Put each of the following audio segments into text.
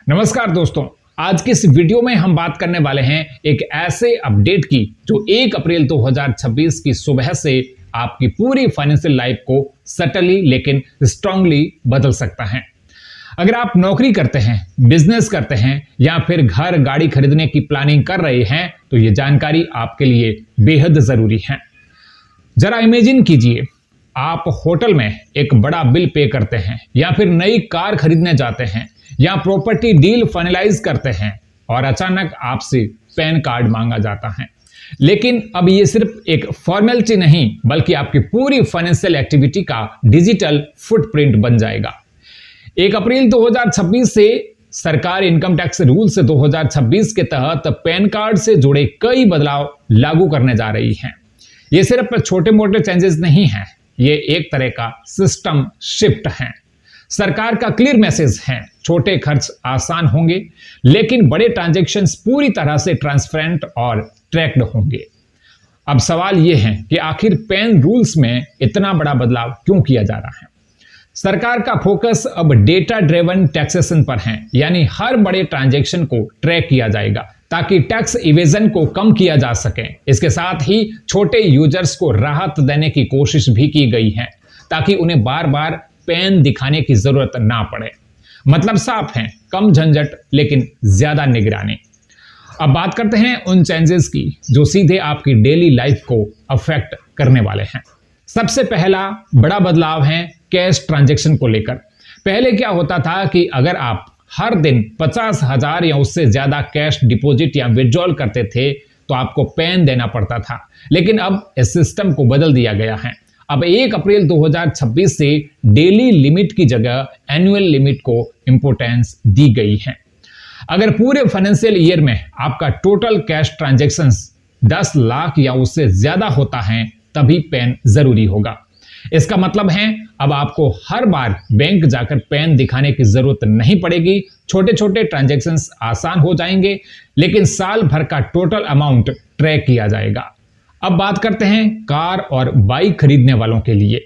नमस्कार दोस्तों, आज की इस वीडियो में हम बात करने वाले हैं एक ऐसे अपडेट की जो 1 अप्रैल 2026 की सुबह से आपकी पूरी फाइनेंशियल लाइफ को सटली लेकिन स्ट्रांगली बदल सकता है। अगर आप नौकरी करते हैं, बिजनेस करते हैं या फिर घर गाड़ी खरीदने की प्लानिंग कर रहे हैं तो ये जानकारी आपके लिए बेहद जरूरी है। जरा इमेजिन कीजिए, आप होटल में एक बड़ा बिल पे करते हैं या फिर नई कार खरीदने जाते हैं या प्रॉपर्टी डील फाइनलाइज करते हैं और अचानक आपसे पैन कार्ड मांगा जाता है। लेकिन अब ये सिर्फ एक फॉर्मेलिटी नहीं बल्कि आपकी पूरी फाइनेंशियल एक्टिविटी का डिजिटल फुटप्रिंट बन जाएगा। 1 अप्रैल 2026 से सरकार इनकम टैक्स रूल्स 2026 के तहत पैन कार्ड से जुड़े कई बदलाव लागू करने जा रही है। ये सिर्फ छोटे मोटे चेंजेस नहीं हैं, ये एक तरह का सिस्टम शिफ्ट है। सरकार का क्लियर मैसेज है, छोटे खर्च आसान होंगे लेकिन बड़े ट्रांजैक्शंस पूरी तरह से ट्रांसपेरेंट और ट्रैक्ड होंगे। अब सवाल यह है कि आखिर पैन रूल्स में इतना बड़ा बदलाव क्यों किया जा रहा है। सरकार का फोकस अब डेटा ड्रिवन टैक्सेशन पर है, यानी हर बड़े ट्रांजैक्शन को ट्रैक किया जाएगा ताकि टैक्स इवेजन को कम किया जा सके। इसके साथ ही छोटे यूजर्स को राहत देने की कोशिश भी की गई है ताकि उन्हें बार बार पैन दिखाने की जरूरत ना पड़े। मतलब साफ है, कम झंझट लेकिन ज्यादा निगरानी। अब बात करते हैं उन चेंजेस की जो सीधे आपकी डेली लाइफ को अफेक्ट करने वाले हैं। सबसे पहला बड़ा बदलाव है कैश ट्रांजैक्शन को लेकर। पहले क्या होता था कि अगर आप हर दिन 50,000 या उससे ज्यादा कैश डिपॉजिट या विड्रॉल करते थे तो आपको पैन देना पड़ता था, लेकिन अब इस सिस्टम को बदल दिया गया है। अब 1 अप्रैल 2026 से डेली लिमिट की जगह एनुअल लिमिट को इंपॉर्टेंस दी गई है। अगर पूरे फाइनेंशियल ईयर में आपका टोटल कैश ट्रांजैक्शंस 10 लाख या उससे ज्यादा होता है तभी पैन जरूरी होगा। इसका मतलब है अब आपको हर बार बैंक जाकर पैन दिखाने की जरूरत नहीं पड़ेगी। छोटे छोटे ट्रांजैक्शंस आसान हो जाएंगे लेकिन साल भर का टोटल अमाउंट ट्रैक किया जाएगा। अब बात करते हैं कार और बाइक खरीदने वालों के लिए।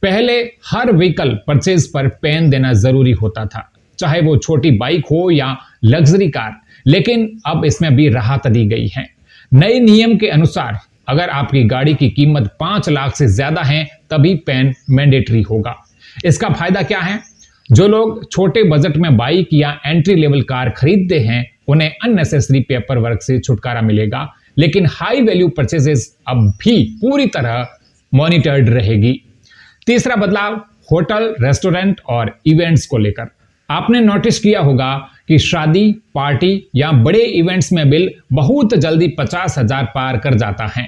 पहले हर व्हीकल परचेज पर पैन देना जरूरी होता था, चाहे वो छोटी बाइक हो या लग्जरी कार, लेकिन अब इसमें भी राहत दी गई है। नए नियम के अनुसार अगर आपकी गाड़ी की कीमत 5 लाख से ज्यादा है तभी पैन मैंडेटरी होगा। इसका फायदा क्या है? जो लोग छोटे बजट में बाइक या एंट्री लेवल कार खरीदते हैं उन्हें अननेसेसरी पेपर वर्क से छुटकारा मिलेगा, लेकिन हाई वैल्यू परचेजेस अब भी पूरी तरह मॉनिटर्ड रहेगी। तीसरा बदलाव होटल, रेस्टोरेंट और इवेंट्स को लेकर। आपने नोटिस किया होगा कि शादी, पार्टी या बड़े इवेंट्स में बिल बहुत जल्दी 50,000 पार कर जाता है।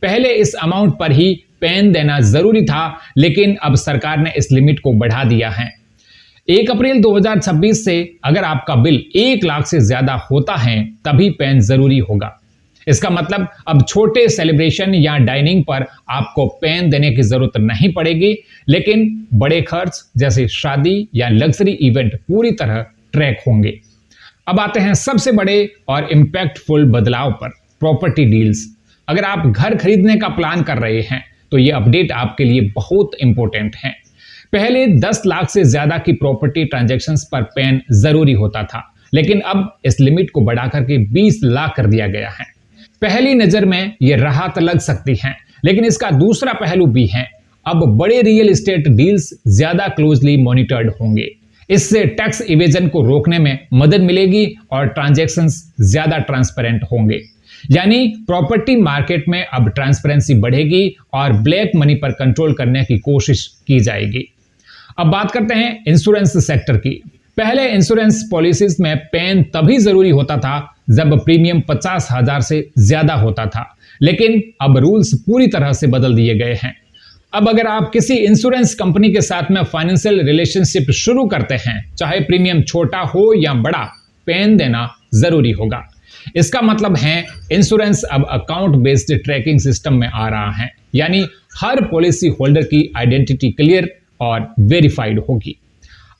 पहले इस अमाउंट पर ही पैन देना जरूरी था, लेकिन अब सरकार ने इस लिमिट को बढ़ा दिया है। 1 अप्रैल 2026 से अगर आपका बिल 1 लाख से ज्यादा होता है तभी पैन जरूरी होगा। इसका मतलब अब छोटे सेलिब्रेशन या डाइनिंग पर आपको पैन देने की जरूरत नहीं पड़ेगी, लेकिन बड़े खर्च जैसे शादी या लग्जरी इवेंट पूरी तरह ट्रैक होंगे। अब आते हैं सबसे बड़े और इंपैक्टफुल बदलाव पर, प्रॉपर्टी डील्स। अगर आप घर खरीदने का प्लान कर रहे हैं तो यह अपडेट आपके लिए बहुत इंपॉर्टेंट है। पहले 10 लाख से ज्यादा की प्रॉपर्टी ट्रांजैक्शंस पर पैन जरूरी होता था, लेकिन अब इस लिमिट को बढ़ाकर के 20 लाख कर दिया गया है। पहली नजर में यह राहत लग सकती है, लेकिन इसका दूसरा पहलू भी है। अब बड़े रियल एस्टेट डील्स ज्यादा क्लोजली मॉनिटर्ड होंगे। इससे टैक्स इवेजन को रोकने में मदद मिलेगी और ट्रांजैक्शंस ज्यादा ट्रांसपेरेंट होंगे। यानी प्रॉपर्टी मार्केट में अब ट्रांसपेरेंसी बढ़ेगी और ब्लैक मनी पर कंट्रोल करने की कोशिश की जाएगी। अब बात करते हैं इंश्योरेंस सेक्टर की। पहले इंश्योरेंस पॉलिसीज में पैन तभी जरूरी होता था जब प्रीमियम 50,000 से ज्यादा होता था, लेकिन अब रूल्स पूरी तरह से बदल दिए गए हैं। अब अगर आप किसी इंश्योरेंस कंपनी के साथ में फाइनेंशियल रिलेशनशिप शुरू करते हैं, चाहे प्रीमियम छोटा हो या बड़ा, पैन देना जरूरी होगा। इसका मतलब है इंश्योरेंस अब अकाउंट बेस्ड ट्रैकिंग सिस्टम में आ रहा है, यानी हर पॉलिसी होल्डर की आइडेंटिटी क्लियर और वेरीफाइड होगी।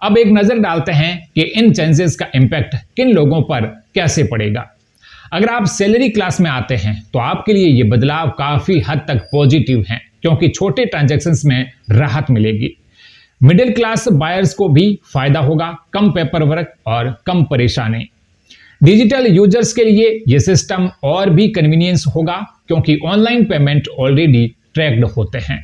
अब एक नजर डालते हैं कि इन चेंजेस का इंपैक्ट किन लोगों पर कैसे पड़ेगा। अगर आप सैलरी क्लास में आते हैं तो आपके लिए ये बदलाव काफी हद तक पॉजिटिव हैं, क्योंकि छोटे ट्रांजैक्शंस में राहत मिलेगी। मिडिल क्लास बायर्स को भी फायदा होगा, कम पेपर वर्क और कम परेशानी। डिजिटल यूजर्स के लिए यह सिस्टम और भी कन्वीनियंस होगा क्योंकि ऑनलाइन पेमेंट ऑलरेडी ट्रैक्ड होते हैं।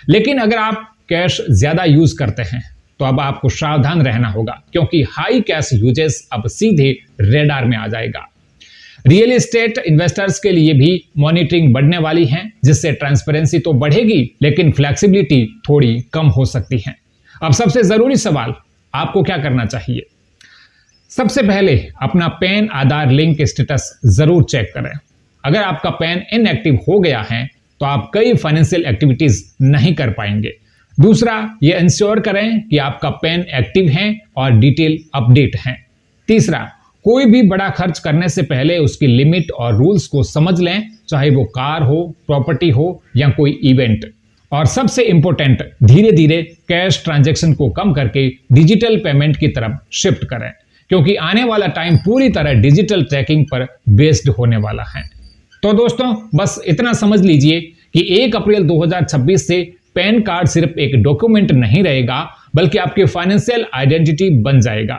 लेकिन अगर आप कैश ज्यादा यूज करते हैं तो अब आपको सावधान रहना होगा क्योंकि हाई कैश यूजेस अब सीधे रेडार में आ जाएगा। रियल एस्टेट इन्वेस्टर्स के लिए भी मॉनिटरिंग बढ़ने वाली है, जिससे ट्रांसपेरेंसी तो बढ़ेगी लेकिन फ्लेक्सिबिलिटी थोड़ी कम हो सकती है। अब सबसे जरूरी सवाल, आपको क्या करना चाहिए? सबसे पहले अपना पैन आधार लिंक स्टेटस जरूर चेक करें। अगर आपका पैन इनएक्टिव हो गया है तो आप कई फाइनेंशियल एक्टिविटीज नहीं कर पाएंगे। दूसरा, यह इंश्योर करें कि आपका पैन एक्टिव है और डिटेल अपडेट है। तीसरा, कोई भी बड़ा खर्च करने से पहले उसकी लिमिट और रूल्स को समझ लें, चाहे वो कार हो, प्रॉपर्टी हो या कोई इवेंट। और सबसे इंपॉर्टेंट, धीरे धीरे कैश ट्रांजैक्शन को कम करके डिजिटल पेमेंट की तरफ शिफ्ट करें क्योंकि आने वाला टाइम पूरी तरह डिजिटल ट्रैकिंग पर बेस्ड होने वाला है। तो दोस्तों, बस इतना समझ लीजिए कि 1 अप्रैल 2026 से पैन कार्ड सिर्फ एक डॉक्यूमेंट नहीं रहेगा बल्कि आपकी फाइनेंशियल आइडेंटिटी बन जाएगा।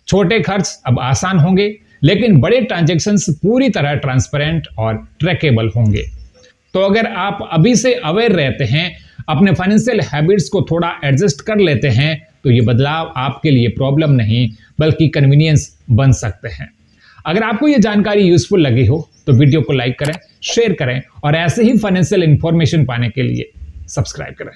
छोटे खर्च अब आसान होंगे लेकिन बड़े ट्रांजैक्शंस पूरी तरह ट्रांसपेरेंट और ट्रैकेबल होंगे। तो अगर आप अभी से अवेयर रहते हैं, अपने फाइनेंशियल हैबिट्स को थोड़ा एडजस्ट कर लेते हैं तो ये बदलाव आपके लिए प्रॉब्लम नहीं बल्कि कन्वीनियंस बन सकते हैं। अगर आपको ये जानकारी यूजफुल लगी हो तो वीडियो को लाइक करें, शेयर करें और ऐसे ही फाइनेंशियल इंफॉर्मेशन पाने के लिए सब्सक्राइब करें।